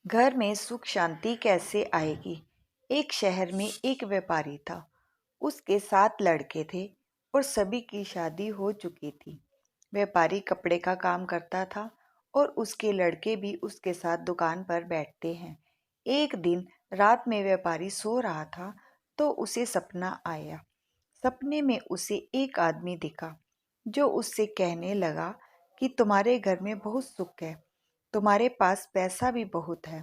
घर में सुख शांति कैसे आएगी। एक शहर में एक व्यापारी था। उसके 7 लड़के थे और सभी की शादी हो चुकी थी। व्यापारी कपड़े का काम करता था और उसके लड़के भी उसके साथ दुकान पर बैठते हैं। एक दिन रात में व्यापारी सो रहा था तो उसे सपना आया। सपने में उसे एक आदमी दिखा जो उससे कहने लगा कि तुम्हारे घर में बहुत सुख है, तुम्हारे पास पैसा भी बहुत है,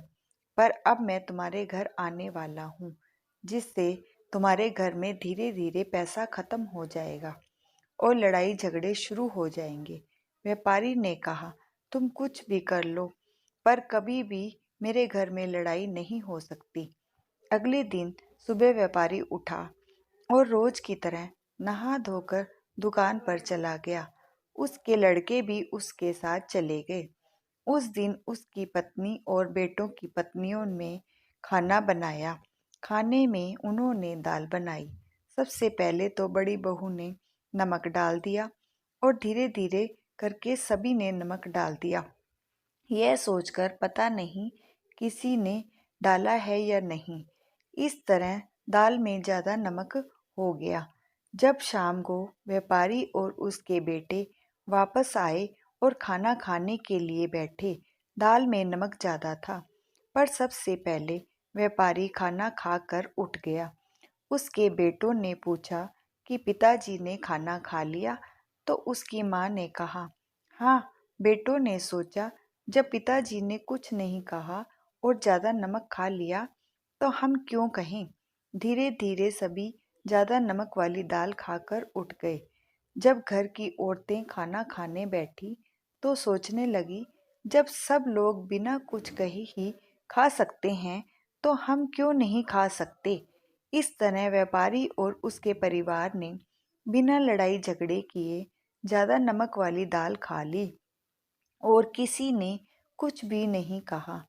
पर अब मैं तुम्हारे घर आने वाला हूँ जिससे तुम्हारे घर में धीरे धीरे पैसा खत्म हो जाएगा और लड़ाई झगड़े शुरू हो जाएंगे। व्यापारी ने कहा, तुम कुछ भी कर लो पर कभी भी मेरे घर में लड़ाई नहीं हो सकती। अगले दिन सुबह व्यापारी उठा और रोज की तरह नहा धोकर दुकान पर चला गया। उसके लड़के भी उसके साथ चले गए। उस दिन उसकी पत्नी और बेटों की पत्नियों ने खाना बनाया। खाने में उन्होंने दाल बनाई। सबसे पहले तो बड़ी बहू ने नमक डाल दिया और धीरे धीरे करके सभी ने नमक डाल दिया। यह सोचकर पता नहीं किसी ने डाला है या नहीं, इस तरह दाल में ज़्यादा नमक हो गया। जब शाम को व्यापारी और उसके बेटे वापस आए और खाना खाने के लिए बैठे, दाल में नमक ज़्यादा था। पर सबसे पहले व्यापारी खाना खाकर उठ गया। उसके बेटों ने पूछा कि पिताजी ने खाना खा लिया, तो उसकी माँ ने कहा, हाँ। बेटों ने सोचा, जब पिताजी ने कुछ नहीं कहा और ज़्यादा नमक खा लिया तो हम क्यों कहें। धीरे धीरे सभी ज़्यादा नमक वाली दाल खाकर उठ गए। जब घर की औरतें खाना खाने बैठी तो सोचने लगी, जब सब लोग बिना कुछ कहे ही खा सकते हैं तो हम क्यों नहीं खा सकते। इस तरह व्यापारी और उसके परिवार ने बिना लड़ाई झगड़े किए ज़्यादा नमक वाली दाल खा ली और किसी ने कुछ भी नहीं कहा।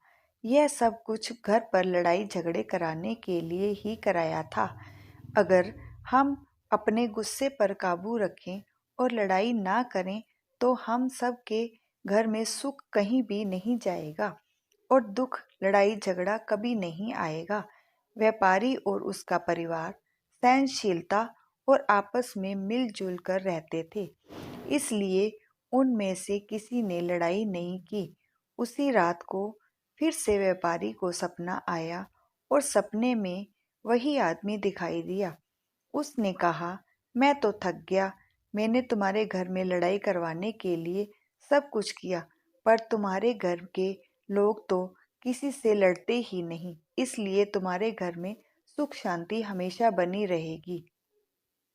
यह सब कुछ घर पर लड़ाई झगड़े कराने के लिए ही कराया था। अगर हम अपने गुस्से पर काबू रखें और लड़ाई ना करें तो हम सब के घर में सुख कहीं भी नहीं जाएगा और दुख लड़ाई झगड़ा कभी नहीं आएगा। व्यापारी और उसका परिवार सहनशीलता और आपस में मिलजुल कर रहते थे, इसलिए उनमें से किसी ने लड़ाई नहीं की। उसी रात को फिर से व्यापारी को सपना आया और सपने में वही आदमी दिखाई दिया। उसने कहा, मैं तो थक गया, मैंने तुम्हारे घर में लड़ाई करवाने के लिए सब कुछ किया, पर तुम्हारे घर के लोग तो किसी से लड़ते ही नहीं, इसलिए तुम्हारे घर में सुख शांति हमेशा बनी रहेगी।